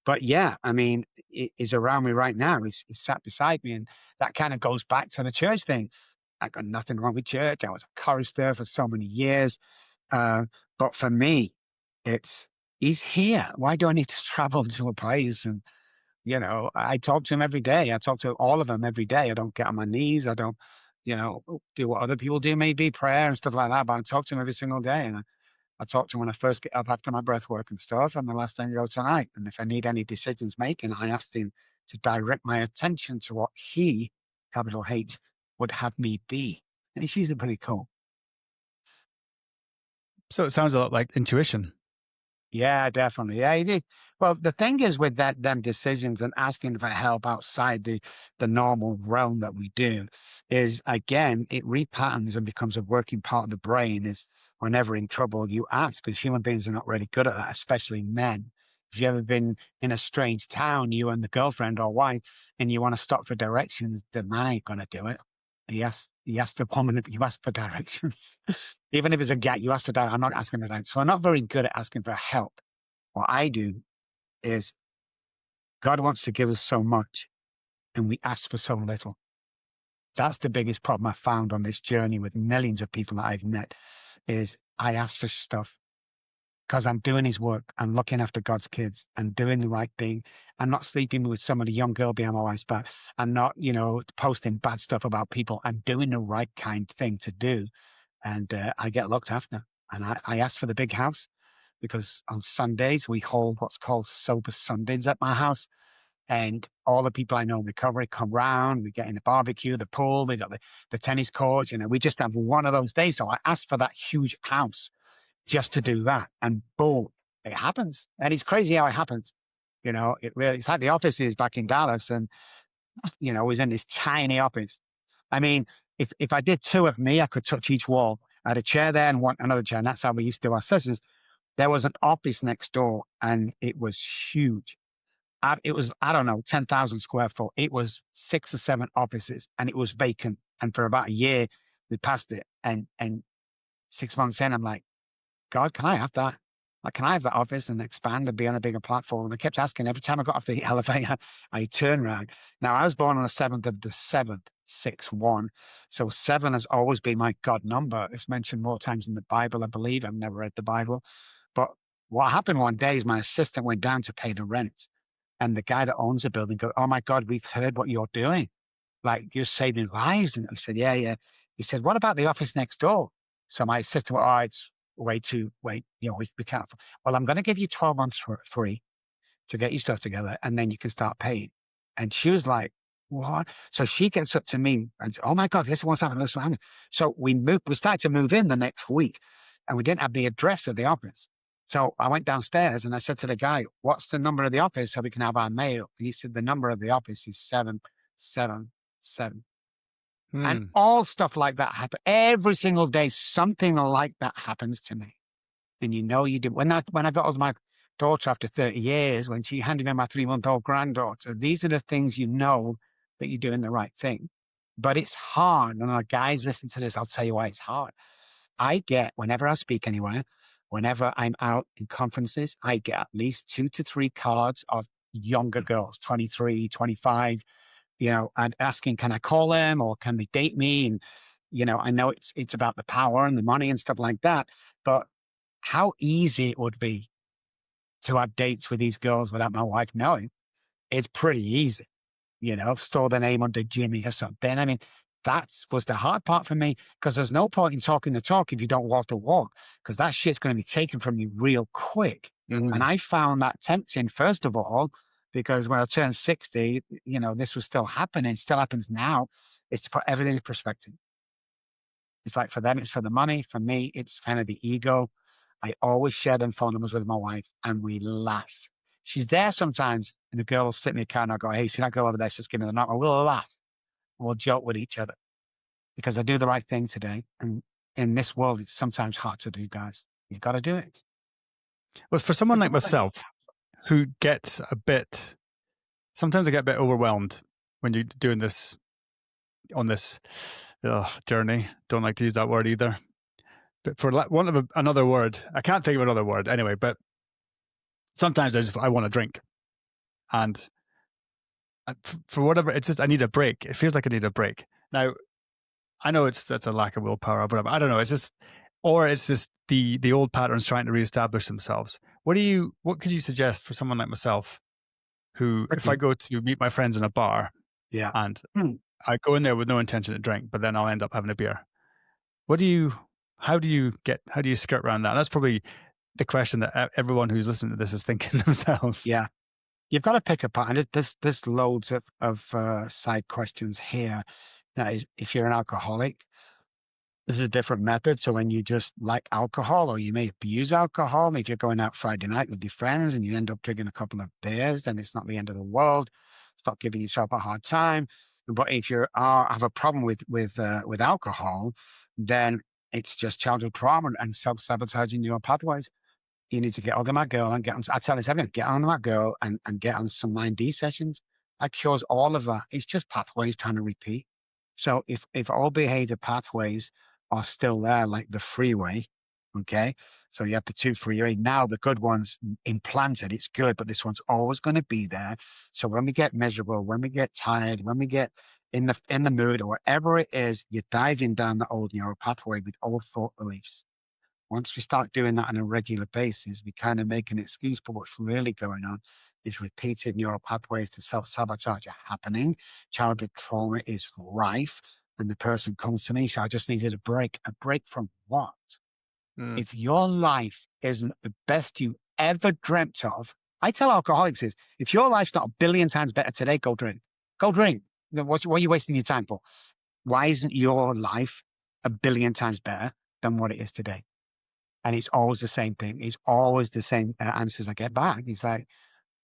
But yeah, I mean, he's around me right now. He's sat beside me, and that kind of goes back to the church thing. I got nothing wrong with church. I was a chorister for so many years. But for me, he's here. Why do I need to travel to a place? And, I talk to him every day. I talk to all of them every day. I don't get on my knees. I don't, do what other people do, maybe prayer and stuff like that. But I talk to him every single day. And I talk to him when I first get up after my breath work and stuff, and the last thing I go tonight. And if I need any decisions making, I asked him to direct my attention to what he, capital H, would have me be. And he's usually pretty cool. So it sounds a lot like intuition. Yeah, definitely. Yeah, he did. Well, the thing is with them decisions and asking for help outside the normal realm that we do is, again, it repatterns and becomes a working part of the brain. Is whenever in trouble, you ask, because human beings are not really good at that, especially men. If you've ever been in a strange town, you and the girlfriend or wife, and you want to stop for directions, the man ain't going to do it. He asked the woman if you ask for directions. Even if it's a guy, you ask for directions. I'm not asking for directions. So I'm not very good at asking for help. What I do is, God wants to give us so much, and we ask for so little. That's the biggest problem I found on this journey with millions of people that I've met, is I ask for stuff because I'm doing his work and looking after God's kids and doing the right thing. I'm not sleeping with some of the young girl behind my wife's back. I'm not, posting bad stuff about people. I'm doing the right kind thing to do. And I get looked after. And I asked for the big house because on Sundays we hold what's called Sober Sundays at my house. And all the people I know in recovery come round. We get in the barbecue, the pool, we got the tennis courts. We just have one of those days. So I asked for that huge house just to do that. And boom, it happens. And it's crazy how it happens. It's like the office is back in Dallas and, was in this tiny office. I mean, if I did two of me, I could touch each wall. I had a chair there and another chair. And that's how we used to do our sessions. There was an office next door and it was huge. It was, I don't know, 10,000 square foot. It was 6 or 7 offices and it was vacant. And for about a year, we passed it. And 6 months in, I'm like, God, can I have that? Like, can I have that office and expand and be on a bigger platform? And I kept asking every time I got off the elevator, I turn around. Now, I was born on the 7th of the 7th, 6-1. So 7 has always been my God number. It's mentioned more times in the Bible, I believe. I've never read the Bible. But what happened one day is my assistant went down to pay the rent. And the guy that owns the building goes, "Oh my God, we've heard what you're doing. Like, you're saving lives." And I said, "Yeah, yeah." He said, "What about the office next door?" So my assistant went, "Oh, it's way too wait, we can't. Well, I'm going to give you 12 months for free to get your stuff together, and then you can start paying." And she was like, "What?" So she gets up to me and said, "Oh my God, listen, what's happening? Listen, what's happening." So we started to move in the next week, and we didn't have the address of the office. So I went downstairs and I said to the guy, "What's the number of the office so we can have our mail?" And he said, "The number of the office is 777." And Hmm. all stuff like that happen every single day. Something like that happens to me. And you did. When I got with my daughter after 30 years, when she handed me my 3-month-old granddaughter, these are the things that you're doing the right thing. But it's hard. And our guys listen to this, I'll tell you why it's hard. Whenever I speak anywhere, whenever I'm out in conferences, I get at least 2 to 3 cards of younger girls, 23, 25, and asking, can I call them or can they date me? And, I know it's about the power and the money and stuff like that, but how easy it would be to have dates with these girls without my wife knowing. It's pretty easy, store the name under Jimmy or something. I mean, was the hard part for me because there's no point in talking the talk if you don't walk the walk, because that shit's going to be taken from you real quick. And I found that tempting, first of all, because when I turned 60, this was still happening, still happens now, is to put everything in perspective. It's like for them, it's for the money. For me, it's kind of the ego. I always share them phone numbers with my wife and we laugh. She's there sometimes and the girl will slip me a card and I'll go, "Hey, see that girl over there? Just give me the number." We'll laugh. We'll joke with each other because I do the right thing today. And in this world, it's sometimes hard to do, guys. You got to do it. Well, for someone like myself who gets sometimes I get a bit overwhelmed when you're doing this on this journey. Don't like to use that word either. But for want of another word, I can't think of another word anyway, but sometimes I want to drink. And for whatever, it's just, I need a break. It feels like I need a break. Now, I know that's a lack of willpower, but I don't know. It's just the old patterns trying to reestablish themselves. What could you suggest for someone like myself who, if I go to meet my friends in a bar, Yeah. and I go in there with no intention to drink, but then I'll end up having a beer. How do you skirt around that? That's probably the question that everyone who's listening to this is thinking themselves. Yeah. You've got to pick apart, and there's loads of side questions here. That is, if you're an alcoholic, this is a different method. So when you just like alcohol or you may abuse alcohol, if you're going out Friday night with your friends and you end up drinking a couple of beers, then it's not the end of the world. Stop giving yourself a hard time. But if you have a problem with alcohol, then it's just childhood trauma and self-sabotaging your pathways. You need to get onto my girl and I tell this everyone, get on my girl and get on some 9D sessions. That cures all of that. It's just pathways trying to repeat. So if all behavior pathways are still there, like the freeway, okay? So you have the 2 freeway. Now the good one's implanted, it's good, but this one's always going to be there. So when we get miserable, when we get tired, when we get in the mood or whatever it is, you're diving down the old neural pathway with old thought beliefs. Once we start doing that on a regular basis, we kind of make an excuse, but what's really going on is repeated neural pathways to self-sabotage are happening. Childhood trauma is rife. And the person comes to me, so I just needed a break. A break from what? Mm. If your life isn't the best you ever dreamt of, I tell alcoholics is, if your life's not a billion times better today, go drink. Go drink. What are you wasting your time for? Why isn't your life a billion times better than what it is today? And it's always the same thing. It's always the same answers I get back. It's like,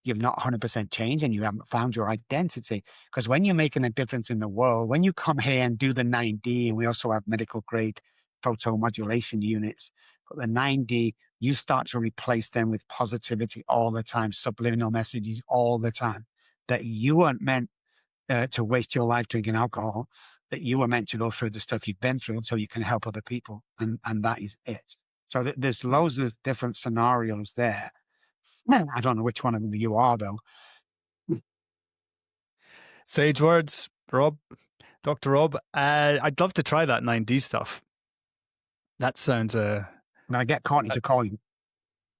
you're not 100% changed and you haven't found your identity. Because when you're making a difference in the world, when you come here and do the 9D, and we also have medical grade photomodulation units, but the 9D, you start to replace them with positivity all the time, subliminal messages all the time, that you weren't meant to waste your life drinking alcohol, that you were meant to go through the stuff you've been through so you can help other people. And that is it. So there's loads of different scenarios there. I don't know which one of them you are, though. Sage words, Rob, Dr. Rob. I'd love to try that 9D stuff. That sounds. I'm going to get Courtney to call you.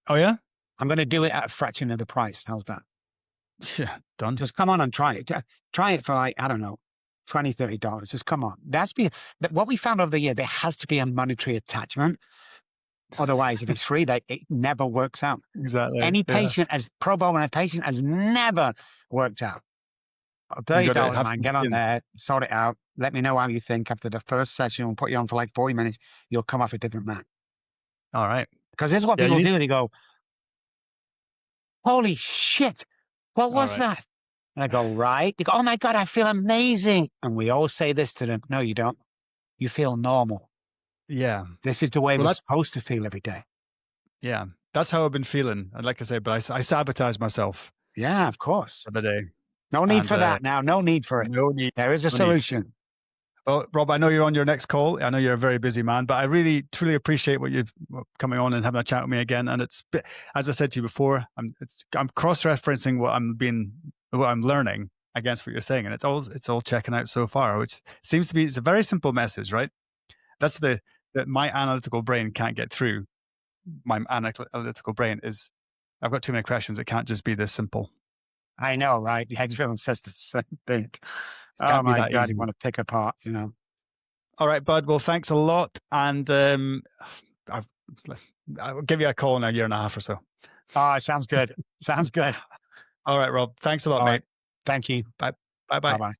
Oh, yeah? I'm going to do it at a fraction of the price. How's that? Yeah, done. Just come on and try it. Try it for like, I don't know, $20, $30. Just come on. What we found over the year, there has to be a monetary attachment. Otherwise, if it's free, it never works out. Exactly. Any patient as pro bono patient has never worked out. $30, man, get on there, sort it out. Let me know how you think after the first session. We'll put you on for like 40 minutes. You'll come off a different man. All right. Because this is what people do. They go, holy shit, what was that? And I go, right. They go, oh my God, I feel amazing. And we all say this to them. No, you don't. You feel normal. Yeah. This is the way we're supposed to feel every day. Yeah. That's how I've been feeling. And like I said, but I sabotage myself. Yeah, of course. For the day. No need for that now. No need for it. No need. There is a solution. Well, Rob, I know you're on your next call. I know you're a very busy man, but I really, truly appreciate what you've coming on and having a chat with me again. And it's, as I said to you before, I'm cross-referencing what I'm learning against what you're saying, and it's all checking out so far, which seems to be, it's a very simple message, right? That's that my analytical brain can't get through. My analytical brain is, I've got too many questions. It can't just be this simple. I know, right? Hedgefield says the same thing. Oh my God, you want to pick apart, you know. All right, bud. Well, thanks a lot. And I'll give you a call in a year and a half or so. Oh, sounds good. Sounds good. All right, Rob. Thanks a lot, mate. Right. Thank you. Bye. Bye-bye. Bye-bye.